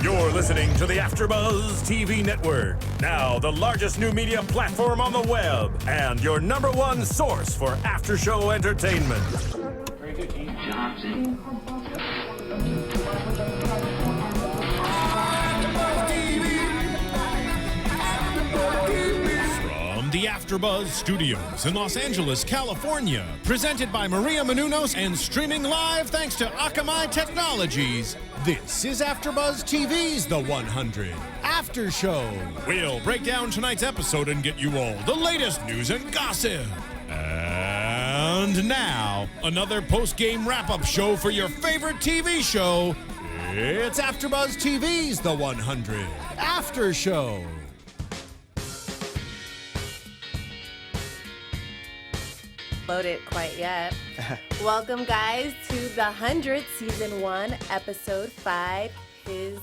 You're listening to the AFTERBUZZ TV network, now the largest new media platform on the web, and your #1 source for after-show entertainment. Very good, Gene. Johnson. From the AFTERBUZZ Studios in Los Angeles, California, presented by Maria Menounos and streaming live thanks to Akamai Technologies. This is AFTERBUZZ TV's The 100 After Show. We'll break down tonight's episode and get you all the latest news and gossip. And now, another post-game wrap-up show for your favorite TV show. It's AFTERBUZZ TV's The 100 After Show. Loaded quite yet. Welcome, guys, to the 100th Season 1, Episode 5, His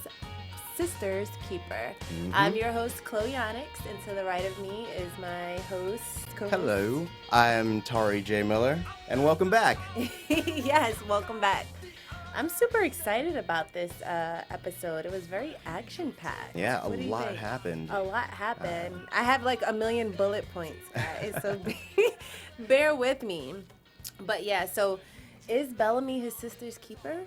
Sister's Keeper. I'm your host, Chloe Onyx, and to the right of me is my host, co-host. Hello, I'm Tauri Miller, and welcome back. Yes, welcome back. I'm super excited about this episode. It was very action-packed. Yeah, a What do you lot think? happened. A lot happened. I have like 1,000,000 bullet points, guys, so bear with me. But yeah, so is Bellamy his sister's keeper?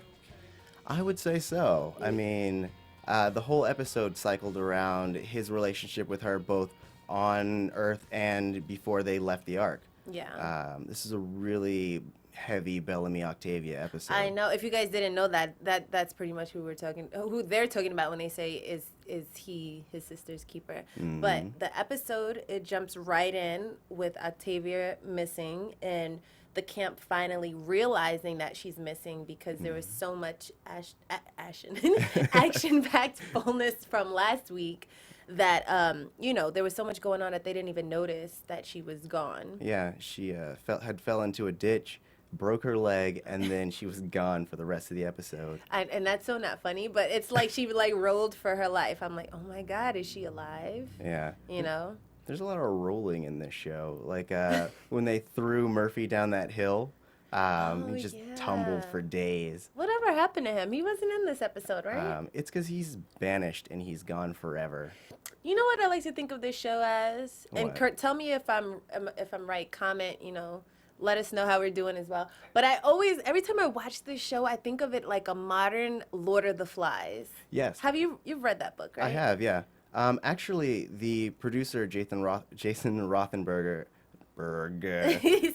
I would say so. I mean, the whole episode cycled around his relationship with her, both on Earth and before they left the Ark. Yeah. This is a really heavy Bellamy Octavia episode. I know. If you guys didn't know that's pretty much who they're talking about when they say is he his sister's keeper. But the episode, it jumps right in with Octavia missing and the camp finally realizing that she's missing because there was so much action-packed fullness from last week that there was so much going on that they didn't even notice that she was gone. Yeah, she fell into a ditch, broke her leg, and then she was gone for the rest of the episode. And that's so not funny, but it's like she like rolled for her life. I'm like, oh my God, is she alive? Yeah. You know? There's a lot of rolling in this show. Like when they threw Murphy down that hill, he just tumbled for days. Whatever happened to him? He wasn't in this episode, right? It's because he's banished and he's gone forever. You know what I like to think of this show as? And What? Kurt, tell me if I'm right. Comment, let us know how we're doing as well. But every time I watch this show, I think of it like a modern Lord of the Flies. Yes. You've read that book, right? I have, yeah. Actually, the producer, Jason Rothenberger.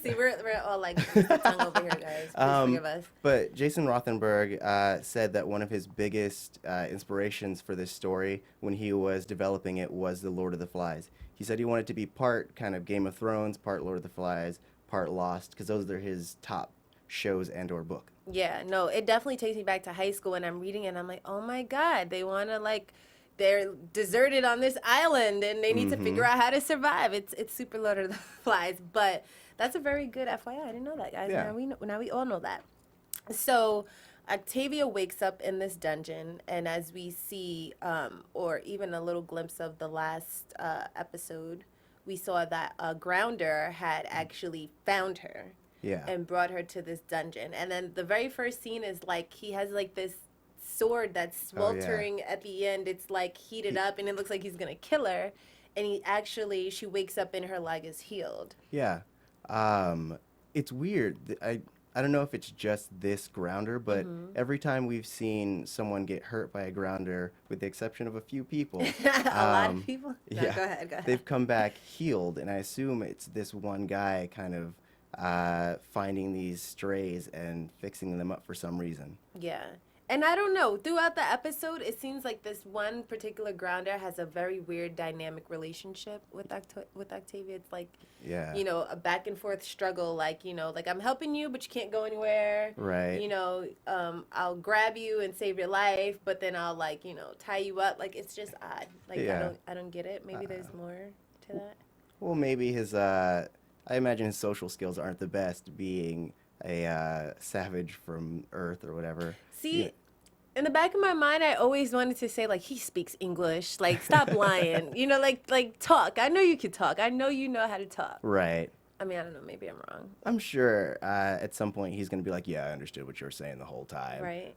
See, we're all like the tongue over here, guys. Please forgive us. But Jason Rothenberg said that one of his biggest inspirations for this story when he was developing it was the Lord of the Flies. He said he wanted to be part kind of Game of Thrones, part Lord of the Flies, part Lost, because those are his top shows and or book. Yeah, no, it definitely takes me back to high school and I'm reading it and I'm like, oh my God, they want to they're deserted on this island and they need to figure out how to survive. It's super Lord of the Flies, but that's a very good FYI. I didn't know that, guys. Yeah. Now we all know that. So Octavia wakes up in this dungeon, and as we see, or even a little glimpse of the last episode, we saw that a grounder had actually found her. Yeah. And brought her to this dungeon. And then the very first scene is he has this sword that's sweltering at the end. It's heated up and it looks like he's gonna kill her. And she wakes up and her leg is healed. Yeah. It's weird. I don't know if it's just this grounder, but every time we've seen someone get hurt by a grounder, with the exception of a few people, A lot of people? No, yeah, go ahead. they've come back healed, and I assume it's this one guy kind of finding these strays and fixing them up for some reason. Yeah. And I don't know, throughout the episode, it seems like this one particular grounder has a very weird dynamic relationship with Octavia. It's a back and forth struggle, I'm helping you, but you can't go anywhere. Right. I'll grab you and save your life, but then I'll tie you up. It's just odd. I don't get it. Maybe there's more to that. Well, maybe I imagine his social skills aren't the best, being a savage from Earth or whatever. See, in the back of my mind, I always wanted to say, he speaks English. Stop lying. Talk. I know you can talk. I know you know how to talk. Right. I mean, I don't know. Maybe I'm wrong. I'm sure at some point he's going to be like, yeah, I understood what you were saying the whole time. Right.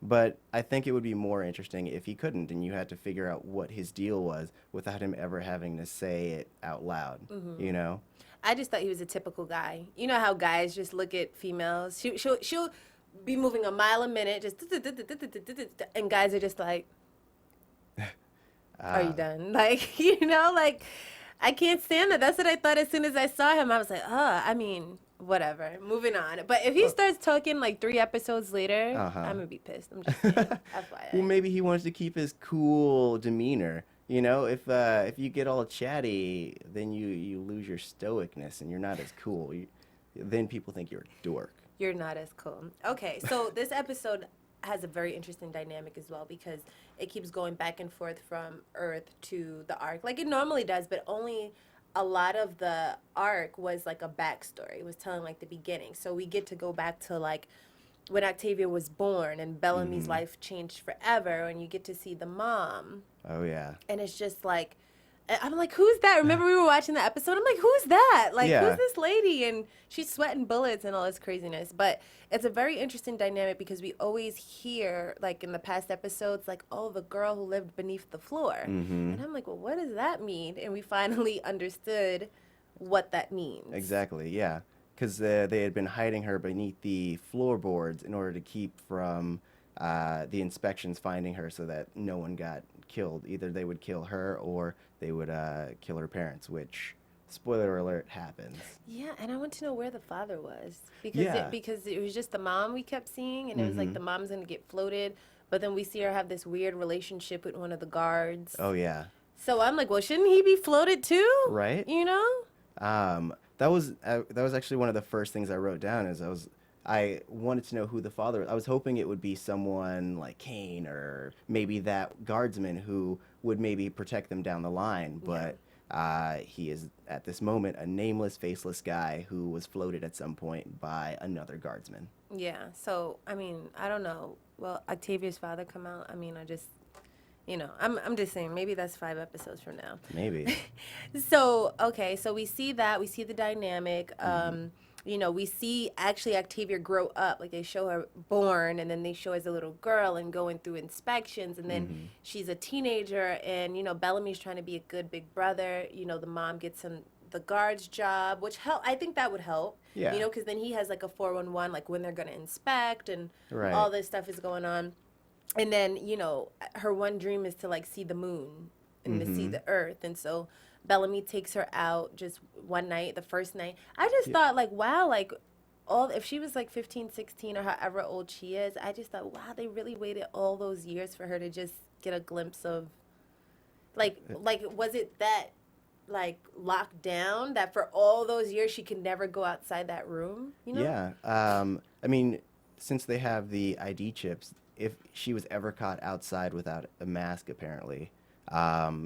But I think it would be more interesting if he couldn't, and you had to figure out what his deal was without him ever having to say it out loud. You know? I just thought he was a typical guy. You know how guys just look at females? She'll be moving a mile a minute, just and guys are just like, are you done? Like, you know, like, I can't stand that. That's what I thought as soon as I saw him. I was like, I mean, whatever. Moving on. But if he starts talking like 3 episodes later, I'm going to be pissed. I'm just saying. FYI. Well, maybe he wants to keep his cool demeanor. You know, if you get all chatty, then you lose your stoicness and you're not as cool. Then people think you're a dork. You're not as cool. Okay, so this episode has a very interesting dynamic as well because it keeps going back and forth from Earth to the Ark like it normally does, but only a lot of the Ark was like a backstory. It was telling like the beginning. So we get to go back to like when Octavia was born and Bellamy's life changed forever, and you get to see the mom. Oh, yeah. And it's just like, I'm like, who's that? Remember we were watching the episode? I'm like, who's that? Like, who's this lady? And she's sweating bullets and all this craziness. But it's a very interesting dynamic because we always hear, like in the past episodes, like, oh, the girl who lived beneath the floor. And I'm like, well, what does that mean? And we finally understood what that means. Exactly, yeah. Because they had been hiding her beneath the floorboards in order to keep from the inspections finding her so that no one got killed. Either they would kill her or they would kill her parents, which, spoiler alert, happens. Yeah, and I want to know where the father was. Because it was just the mom we kept seeing, and it was like the mom's going to get floated, but then we see her have this weird relationship with one of the guards. Oh, yeah. So I'm like, well, shouldn't he be floated too? Right. You know? That was actually one of the first things I wrote down is I wanted to know who the father was. I was hoping it would be someone like Kane or maybe that guardsman who would maybe protect them down the line. But he is, at this moment, a nameless, faceless guy who was floated at some point by another guardsman. Yeah. So, I mean, I don't know. Well, Octavia's father come out. I mean, I just, you know, I'm just saying maybe that's 5 episodes from now. Maybe. So, okay. So we see that. We see the dynamic. You know, we see actually Octavia grow up. Like, they show her born, and then they show her as a little girl and going through inspections, and then she's a teenager, and, you know, Bellamy's trying to be a good big brother. You know, the mom gets him the guard's job, which I think that would help. Yeah. You know, because then he has, like, a 411, like, when they're going to inspect, and all this stuff is going on. And then, you know, her one dream is to, like, see the moon and to see the earth, and so Bellamy takes her out just one night, the first night. I just thought, like, wow, like, if she was, like, 15, 16, or however old she is, I just thought, wow, they really waited all those years for her to just get a glimpse of, like, was it that, like, locked down that for all those years she could never go outside that room, you know? Yeah. I mean, since they have the ID chips, if she was ever caught outside without a mask, apparently,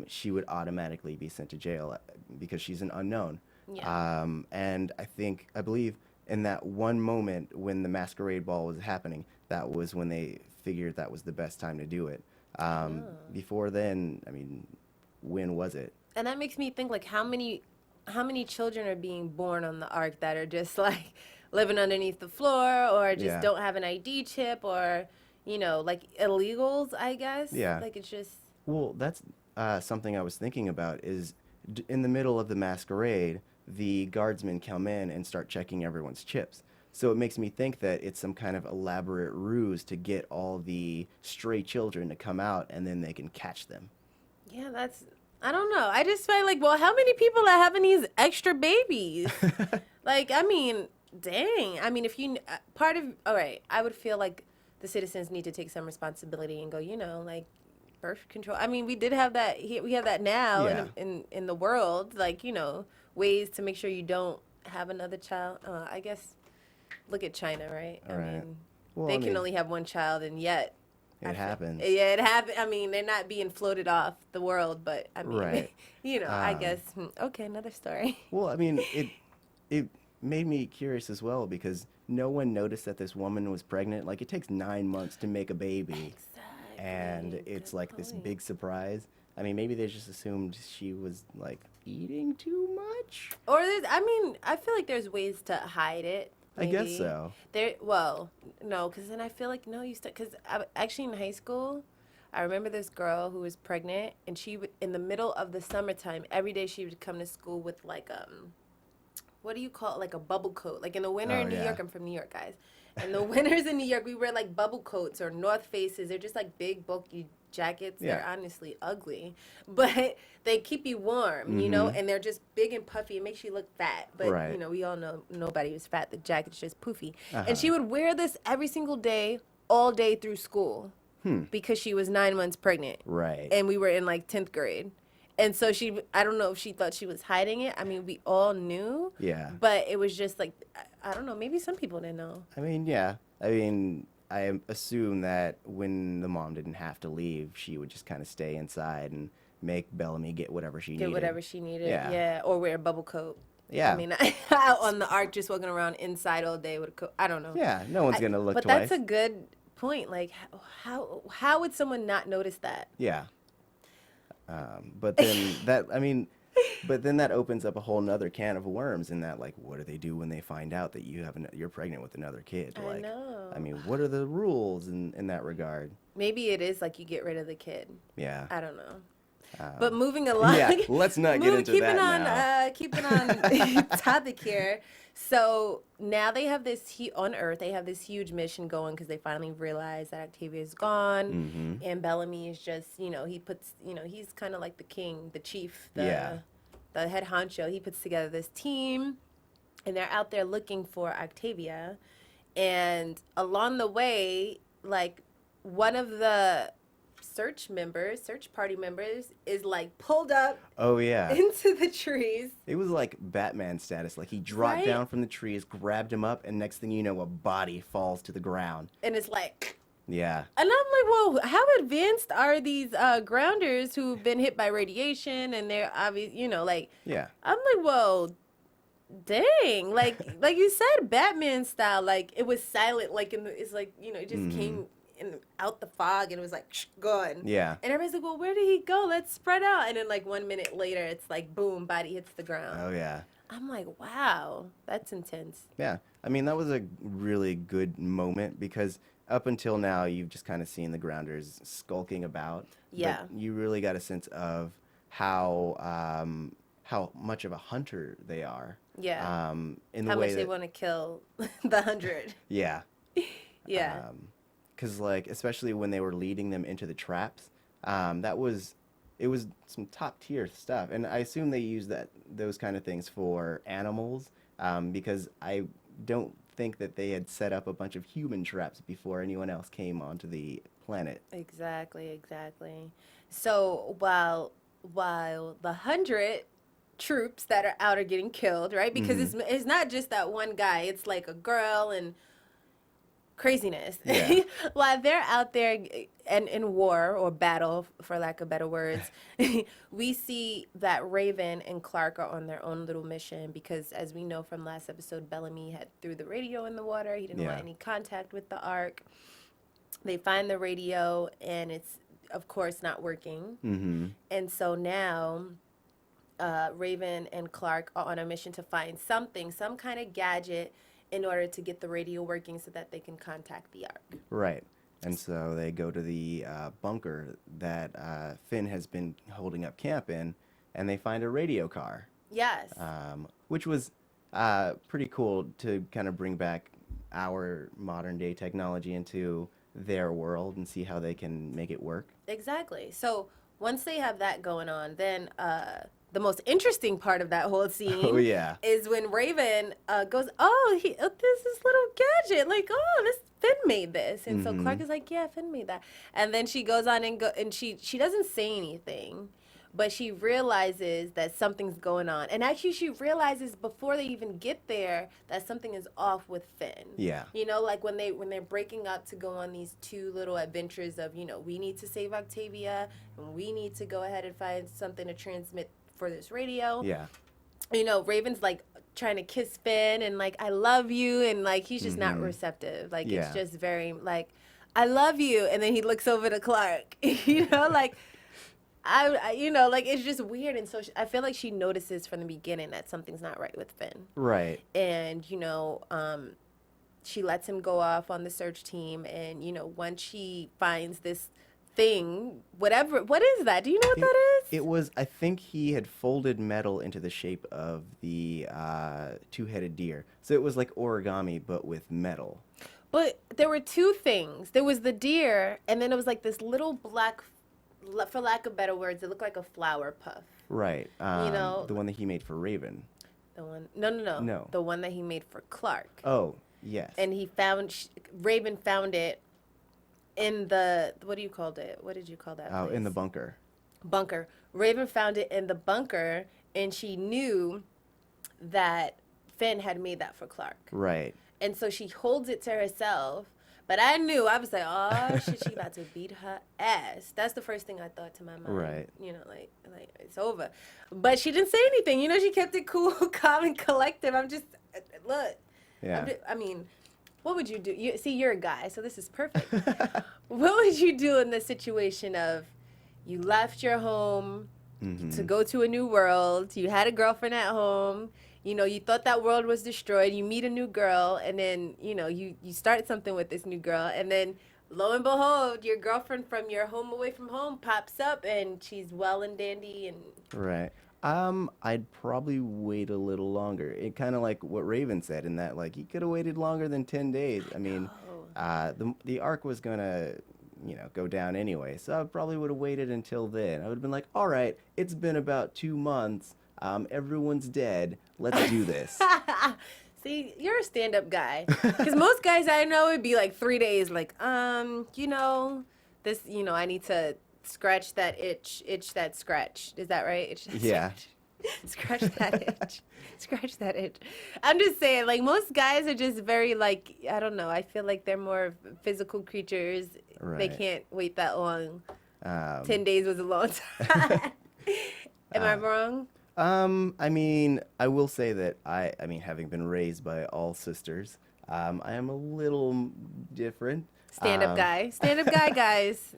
she would automatically be sent to jail because she's an unknown. Yeah. And I believe in that one moment when the masquerade ball was happening, that was when they figured that was the best time to do it. Before then, I mean, when was it? And that makes me think, like, how many children are being born on the Ark that are just, like, living underneath the floor or just don't have an ID chip or, you know, like, illegals, I guess? Yeah. Like, it's just... Well, that's something I was thinking about is in the middle of the masquerade, the guardsmen come in and start checking everyone's chips. So it makes me think that it's some kind of elaborate ruse to get all the stray children to come out and then they can catch them. Yeah, that's... I don't know. I just feel like, well, how many people are having these extra babies? Like, I mean, dang. I mean, if you... all right, I would feel like the citizens need to take some responsibility and go, you know, like, birth control. I mean, we did have that here. We have that now in the world. Like, you know, ways to make sure you don't have another child. I guess, look at China, right? I mean, they can only have one child, and yet... It happens. Yeah, it happened. I mean, they're not being floated off the world, but, I mean, you know, I guess, okay, another story. Well, I mean, it made me curious as well because no one noticed that this woman was pregnant. Like, it takes 9 months to make a baby. Exactly. And it's like this big surprise. I mean, maybe they just assumed she was, like, eating too much. Or I feel like there's ways to hide it. I guess so. Well, no, because then I feel like, no, because actually in high school, I remember this girl who was pregnant, and she would, in the middle of the summertime, every day she would come to school with like, what do you call it? Like a bubble coat. Like in the winter in New York, I'm from New York, guys. In the winters in New York, we wear like bubble coats or North Faces. They're just like big, bulky jackets. Yeah. They're honestly ugly, but they keep you warm, you know, and they're just big and puffy. It makes you look fat, but you know, we all know nobody was fat. The jacket's just poofy. And she would wear this every single day, all day through school, because she was 9 months pregnant. Right. And we were in like 10th grade. And so I don't know if she thought she was hiding it. I mean, we all knew. Yeah. But it was just like, I don't know, maybe some people didn't know. I mean, yeah. I mean, I assume that when the mom didn't have to leave, she would just kind of stay inside and make Bellamy get whatever she needed. Get whatever she needed, Yeah. or wear a bubble coat. Yeah. I mean, out on the ark, just walking around inside all day with a coat. I don't know. Yeah, no one's going to look but twice. That's a good point. Like, how would someone not notice that? Yeah. But then that opens up a whole nother can of worms in that, like, what do they do when they find out that you're pregnant with another kid? Like, I know. I mean, what are the rules in that regard? Maybe it is like you get rid of the kid. Yeah. I don't know. But moving along. Yeah, let's not get into that now. Keeping on topic here. So now they have on Earth, they have this huge mission going because they finally realize that Octavia is gone. And Bellamy is just, he's kind of like the king, the chief, the head honcho. He puts together this team, and they're out there looking for Octavia. And along the way, like, one of the search party members is like pulled up into the trees. It was like Batman status. Like, he dropped down from the trees, grabbed him up, and next thing you know, a body falls to the ground. And it's like, yeah. And I'm like, well, how advanced are these grounders who've been hit by radiation, and they're obvious, like, yeah. I'm like, well, dang, like you said, Batman style, like, it was silent, like, it's like, it just came out the fog, and it was like, gone. Yeah. And everybody's like, well, where did he go? Let's spread out. And then, like, 1 minute later, it's like, boom, body hits the ground. Oh, yeah. I'm like, wow, that's intense. Yeah. I mean, that was a really good moment because up until now, you've just kind of seen the grounders skulking about. Yeah. But you really got a sense of how much of a hunter they are. Yeah. In the how way much they want to kill the 100. Yeah. Yeah. Because, like, especially when they were leading them into the traps, it was some top tier stuff, and I assume they use those kind of things for animals, because I don't think that they had set up a bunch of human traps before anyone else came onto the planet. Exactly. So while the 100 troops that are out are getting killed, right? Because it's not just that one guy; it's like a girl and craziness. Yeah. While they're out there and in war or battle, for lack of better words, we see that Raven and Clarke are on their own little mission because, as we know from last episode, Bellamy had threw the radio in the water. He didn't want any contact with the Ark. They find the radio, and it's, of course, not working. And so now Raven and Clarke are on a mission to find some kind of gadget in order to get the radio working so that they can contact the Ark. Right. And so they go to the bunker that Finn has been holding up camp in, and they find a radio car. Yes. Which was pretty cool to kind of bring back our modern day technology into their world and see how they can make it work. Exactly. So once they have that going on, then the most interesting part of that whole scene is when Raven goes, this is little gadget. Like, this Finn made this. And so Clarke is like, yeah, Finn made that. And then she goes on and she doesn't say anything, but she realizes that something's going on. And actually she realizes before they even get there that something is off with Finn. Yeah. Like when they're breaking up to go on these two little adventures of, we need to save Octavia and we need to go ahead and find something to transmit for this radio. Yeah. Raven's like trying to kiss Finn and like, I love you. And like, he's just not receptive. Like, it's just very like, I love you. And then he looks over to Clarke, like, like, it's just weird. And so I feel like she notices from the beginning that something's not right with Finn. Right. And, she lets him go off on the search team, and once she finds this thing, what is that? Do you know what that is? It was, I think he had folded metal into the shape of the two-headed deer. So it was like origami, but with metal. But there were two things. There was the deer, and then it was like this little black, for lack of better words, it looked like a flower puff. Right. The one that he made for Raven. The one, no. The one that he made for Clarke. Oh, yes. And Raven found it in the, what do you call it? What did you call that place? In the bunker. Bunker. Raven found it in the bunker, and she knew that Finn had made that for Clarke. Right. And so she holds it to herself. But I was like, oh, shit, she about to beat her ass. That's the first thing I thought to my mind. Right. Like it's over. But she didn't say anything. She kept it cool, calm, and collective. I'm just, look. Yeah. I mean, what would you do? You're a guy, so this is perfect. What would you do in the situation of you left your home to go to a new world, you had a girlfriend at home, you thought that world was destroyed, you meet a new girl, and then, you start something with this new girl, and then lo and behold, your girlfriend from your home away from home pops up, and she's well and dandy and... Right. I'd probably wait a little longer. It kind of like what Raven said in that, like, he could have waited longer than 10 days. I mean, the arc was going to, go down anyway. So I probably would have waited until then. I would have been like, all right, it's been about 2 months. Everyone's dead. Let's do this. See, you're a stand-up guy. Because most guys I know would be like 3 days, like, this, I need to... scratch that itch that scratch. Is that right? Itch that yeah. Scratch that itch. Scratch that itch. I'm just saying, like, most guys are just very, like, I don't know. I feel like they're more physical creatures. Right. They can't wait that long. 10 days was a long time. Am I wrong? I mean, I will say that I mean, having been raised by all sisters, I am a little different. Stand-up guy. Stand-up guy, guys.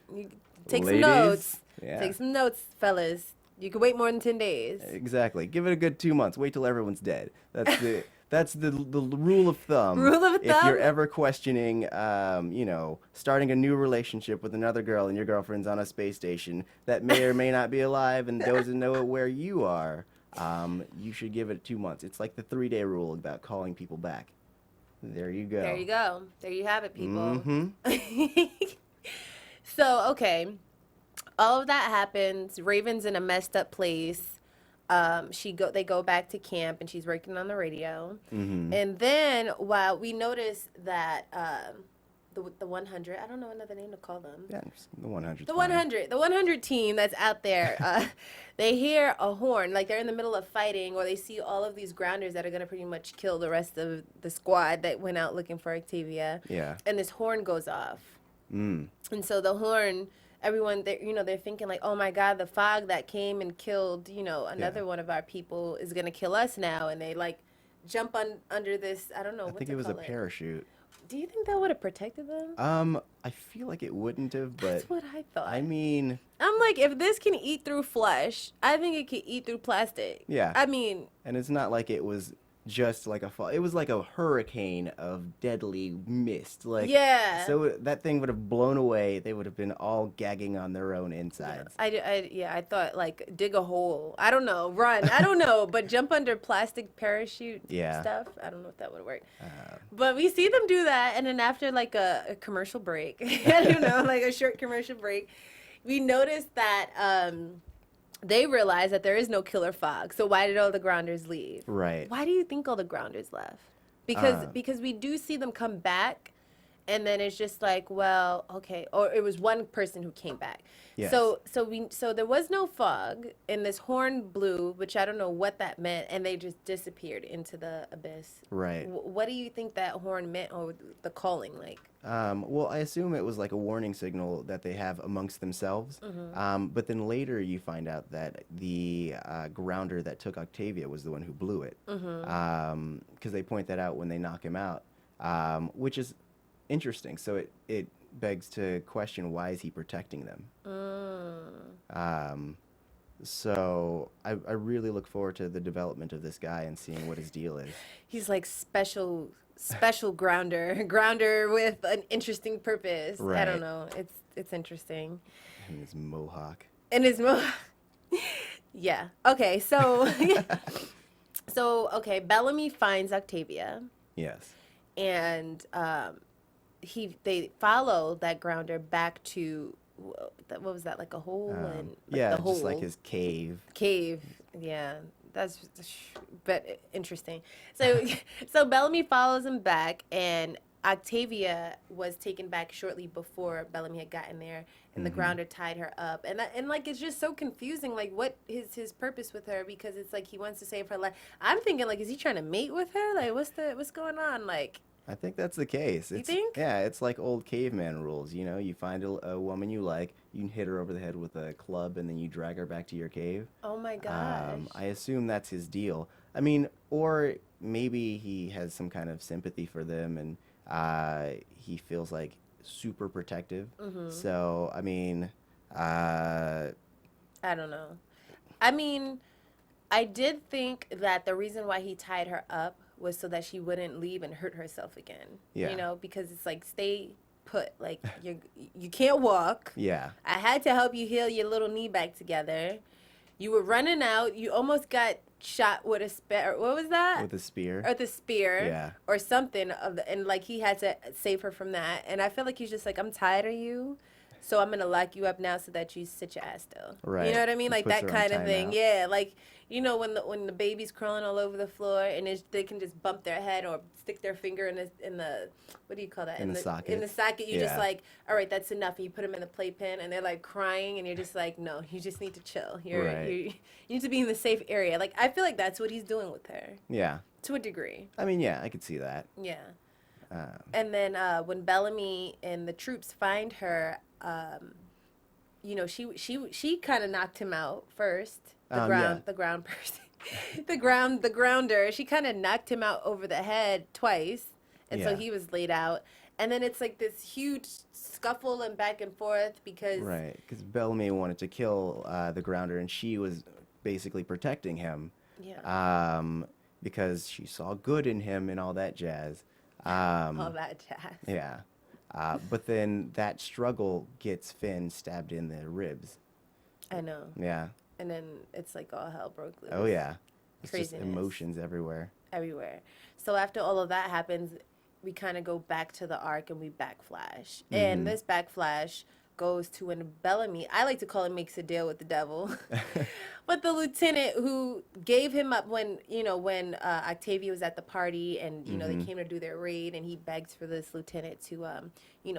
Take Ladies, some notes. yeah. Take some notes, fellas. You can wait more than 10 days. Exactly. Give it a good 2 months. Wait till everyone's dead. That's the rule of thumb. Rule of thumb? If you're ever questioning, starting a new relationship with another girl and your girlfriend's on a space station that may or may not be alive and doesn't know where you are, you should give it 2 months. It's like the 3-day rule about calling people back. There you go. There you go. There you have it, people. Mm-hmm. So, okay, all of that happens. Raven's in a messed up place. They go back to camp, and she's working on the radio. Mm-hmm. And then, while we notice that the 100, I don't know another name to call them. Yeah, the 100. The 100 team that's out there, they hear a horn, like they're in the middle of fighting, or they see all of these grounders that are going to pretty much kill the rest of the squad that went out looking for Octavia. Yeah. And this horn goes off. Mm. And so the horn, everyone, they're thinking like, oh my God, the fog that came and killed, another one of our people is going to kill us now. And they like jump under this, I don't know. I think it was a parachute. Do you think that would have protected them? I feel like it wouldn't have, but... That's what I thought. I mean... I'm like, if this can eat through flesh, I think it can eat through plastic. Yeah. I mean... And it's not like it was just like a fall. It was like a hurricane of deadly mist. Like, yeah. So that thing would have blown away. They would have been all gagging on their own insides. I thought, like, dig a hole. I don't know. Run. I don't know. But jump under plastic parachute stuff. I don't know if that would work. But we see them do that. And then after, like, a commercial break, like a short commercial break, we noticed that they realized that there is no killer fog. So why did all the grounders leave? Right. Why do you think all the grounders left? Because we do see them come back, and then it's just like, well, okay. Or it was one person who came back. Yes. So there was no fog, and this horn blew, which I don't know what that meant, and they just disappeared into the abyss. Right. What do you think that horn meant, or the calling, like? Well, I assume it was like a warning signal that they have amongst themselves. Mm-hmm. But then later you find out that the grounder that took Octavia was the one who blew it. Mm-hmm. Because they point that out when they knock him out, which is interesting. So it begs to question, why is he protecting them? So I really look forward to the development of this guy and seeing what his deal is. He's like special special grounder with an interesting purpose. I Right. don't know. It's interesting. And his mohawk. And his yeah. Okay. So okay. Bellamy finds Octavia, Yes. and they follow that grounder back to what was that, like a hole and Yeah, the just like hole. his cave. Cave. Yeah, that's but interesting. So so Bellamy follows him back, and Octavia was taken back shortly before Bellamy had gotten there, and the grounder tied her up, and like it's just so confusing. Like, what is his purpose with her? Because it's like he wants to save her life. I'm thinking, like, is he trying to mate with her? Like, what's going on? Like, I think that's the case. You think? Yeah, it's like old caveman rules. You know, you find a woman you like, you can hit her over the head with a club, and then you drag her back to your cave. oh my gosh. I assume that's his deal. I mean, or maybe he has some kind of sympathy for them, and he feels like super protective. So, I mean, I don't know. I mean, I did think that the reason why he tied her up was so that she wouldn't leave and hurt herself again. Yeah. You know, because it's like, stay put. Like, you can't walk. yeah, I had to help you heal your little knee back together. You were running out. You almost got shot with a spear. What was that? with a spear. Or the spear. Yeah. Or something and like he had to save her from that. And I feel like he's just like, I'm tired of you, so I'm gonna lock you up now so that you sit your ass still. Right. You know what I mean? Just Like puts that her on kind of thing. timeout. Yeah. Like, you know, when the baby's crawling all over the floor and they can just bump their head or stick their finger in the what do you call that? In the socket. In the socket. You just Yeah. like, all right, that's enough. And you put them in the playpen and they're like crying and you're just like, no, you just need to chill. Right. You need to be in the safe area. Like, I feel like that's what he's doing with her Yeah. to a degree. I mean, yeah, I could see that. Yeah. And then when Bellamy and the troops find her, you know, she kind of knocked him out first. Yeah. The ground person, the grounder. She kind of knocked him out over the head twice, and so Yeah. he was laid out. And then it's like this huge scuffle and back and forth because Right, because Bellamy wanted to kill the grounder, and she was basically protecting him. yeah, Because she saw good in him and all that jazz. all that jazz. Yeah. But then that struggle gets Finn stabbed in the ribs. I know. Yeah. And then it's like all hell broke loose. Oh, yeah. It's just Craziness. emotions everywhere. Everywhere. So after all of that happens, we kind of go back to the arc and we backflash. And this backflash goes to when Bellamy, I like to call it, makes a deal with the devil. But the lieutenant who gave him up when Octavia was at the party and, you know, they came to do their raid, and he begs for this lieutenant to,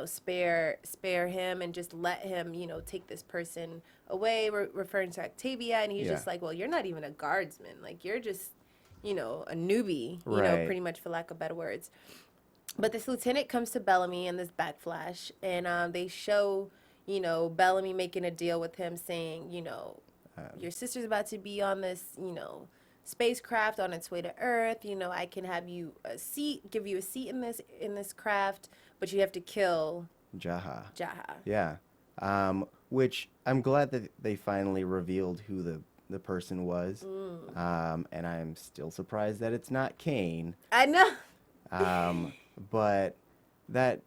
spare him and just let him, take this person away, referring to Octavia. And he's Yeah. just like, well, you're not even a guardsman. Like, you're just, a newbie, Right. pretty much, for lack of better words. But this lieutenant comes to Bellamy in this backflash, and they show, Bellamy making a deal with him, saying, your sister's about to be on this, spacecraft on its way to Earth. I can have you give you a seat in this craft, but you have to kill Jaha. Jaha. Yeah. Which I'm glad that they finally revealed who the person was. And I'm still surprised that it's not Kane. I know. But that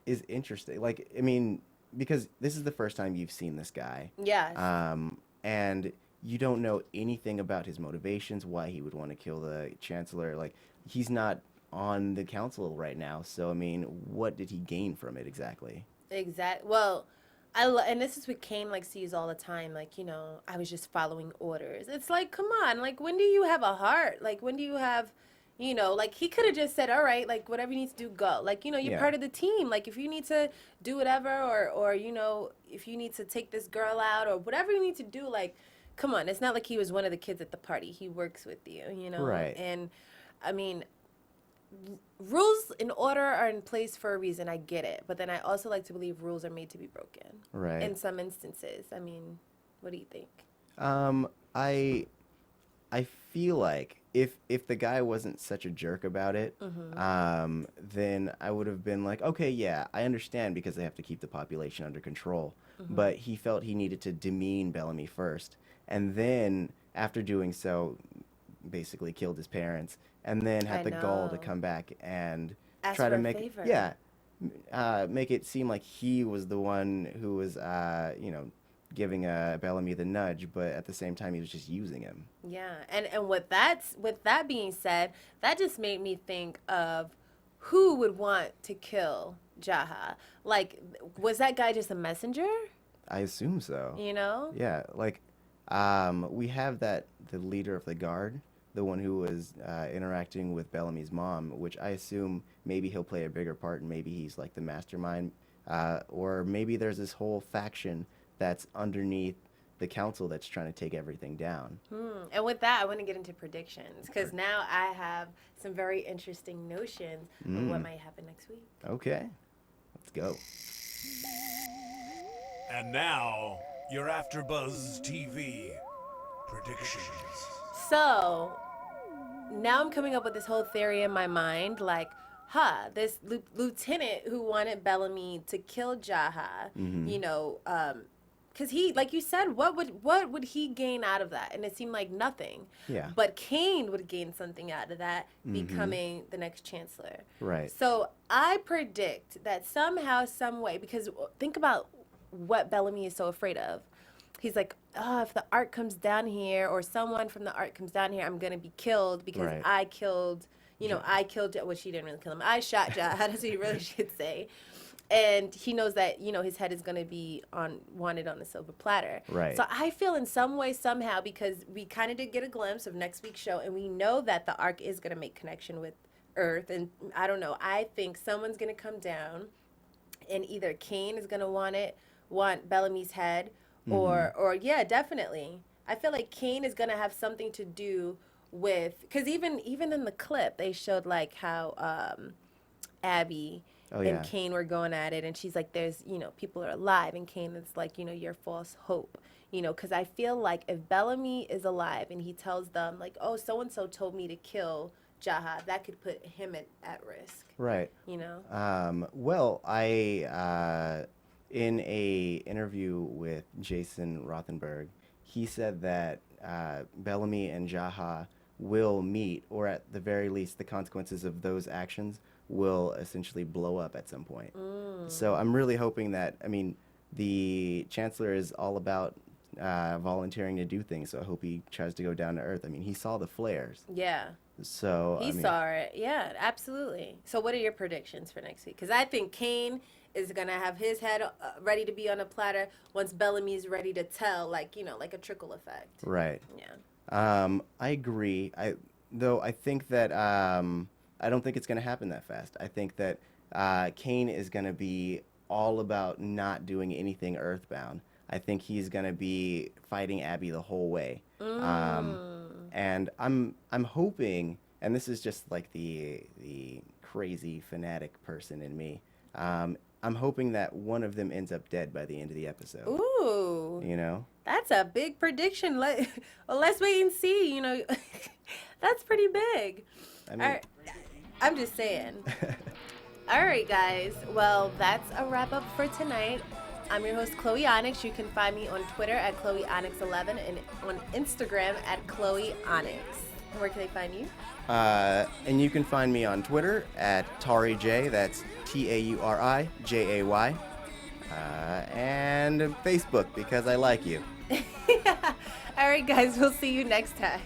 is interesting. Like, I mean, because this is the first time you've seen this guy. Yeah. And you don't know anything about his motivations, why he would want to kill the chancellor. Like, he's not on the council right now. So, I mean, what did he gain from it exactly? Exactly. Well, and this is what Kane likes to use all the time. Like, I was just following orders. It's like, come on. Like, when do you have a heart? Like, when do you have, like, he could have just said, all right, like, whatever you need to do, go. Like, you're Yeah. part of the team. Like, if you need to do whatever, or if you need to take this girl out, or whatever you need to do, like, come on. It's not like he was one of the kids at the party. He works with you, Right. And, I mean, rules and order are in place for a reason. I get it. But then I also like to believe rules are made to be broken. Right. In some instances. I mean, what do you think? I feel like if the guy wasn't such a jerk about it, then I would have been like, okay, yeah, I understand because they have to keep the population under control. But he felt he needed to demean Bellamy first, and then after doing so, basically killed his parents, and then had the gall to come back and ask try for to a make favor. make it seem like he was the one who was you know, giving Bellamy the nudge, but at the same time he was just using him. Yeah, and with that being said, that just made me think of who would want to kill Jaha. Like, was that guy just a messenger? I assume so. You know? Yeah, like we have the leader of the guard, the one who was interacting with Bellamy's mom, which I assume maybe he'll play a bigger part, and maybe he's like the mastermind, or maybe there's this whole faction that's underneath the council that's trying to take everything down. And with that, I want to get into predictions, because now I have some very interesting notions of what might happen next week. Okay, let's go. And now, your AfterBuzz TV predictions. So now I'm coming up with this whole theory in my mind, like, this lieutenant who wanted Bellamy to kill Jaha, you know, because he, like you said, what would he gain out of that? And it seemed like nothing. Yeah. But Kane would gain something out of that, becoming the next chancellor. Right. So I predict that somehow, some way, because think about what Bellamy is so afraid of. He's like, oh, if the Ark comes down here, or someone from the Ark comes down here, I'm going to be killed because I killed, well, she didn't really kill him. I shot Jaha, that's what he really should say. And he knows that, you know, his head is going to be wanted on a silver platter. Right. So I feel in some way, somehow, because we kind of did get a glimpse of next week's show, and we know that the Ark is going to make connection with Earth. And I don't know, I think someone's going to come down, and either Kane is going to want Bellamy's head, or yeah, definitely. I feel like Kane is going to have something to do with, because even in the clip, they showed like how Abby and Kane were going at it, and she's like, there's, you know, people are alive, and Kane is like, you know, your false hope, you know, because I feel like if Bellamy is alive and he tells them like, oh, so-and-so told me to kill Jaha, that could put him at risk. Right. You know? Well, I in a interview with Jason Rothenberg, he said that Bellamy and Jaha will meet, or at the very least, the consequences of those actions will essentially blow up at some point. So I'm really hoping that, I mean, the Chancellor is all about volunteering to do things, so I hope he tries to go down to Earth. I mean, he saw the flares. Yeah. So He saw it. Yeah, absolutely. So what are your predictions for next week? Because I think Kane is going to have his head ready to be on a platter once Bellamy's ready to tell, like, you know, like a trickle effect. Right. Yeah. I agree. I think that I don't think it's going to happen that fast. I think that Kane is going to be all about not doing anything earthbound. I think he's going to be fighting Abby the whole way. And I'm hoping, and this is just like the crazy fanatic person in me, I'm hoping that one of them ends up dead by the end of the episode. Ooh. You know? That's a big prediction. Well, let's wait and see. You know, that's pretty big. I mean, I'm just saying. All right, guys. Well, that's a wrap up for tonight. I'm your host, Chloe Onyx. You can find me on Twitter at Chloe Onyx11 and on Instagram at Chloe Onyx. Where can they find you? And you can find me on Twitter at Tauri J. That's TaurijAY. And Facebook, because I like you. All right, guys. We'll see you next time.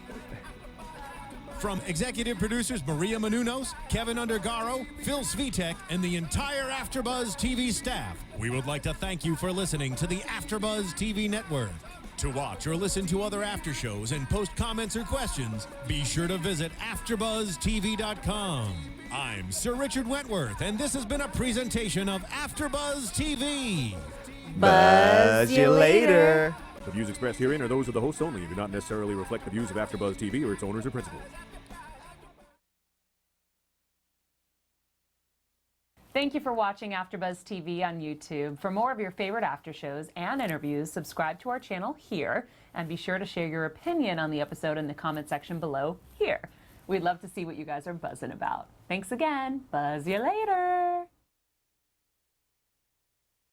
From executive producers Maria Menounos, Kevin Undergaro, Phil Svitek, and the entire AfterBuzz TV staff, we would like to thank you for listening to the AfterBuzz TV network. To watch or listen to other after shows and post comments or questions, be sure to visit AfterBuzzTV.com. I'm Sir Richard Wentworth, and this has been a presentation of AfterBuzz TV. Buzz you later. The views expressed herein are those of the hosts only and do not necessarily reflect the views of AfterBuzz TV or its owners or principals. Thank you for watching AfterBuzz TV on YouTube. For more of your favorite after shows and interviews, subscribe to our channel here, and be sure to share your opinion on the episode in the comment section below here. We'd love to see what you guys are buzzing about. Thanks again. Buzz you later.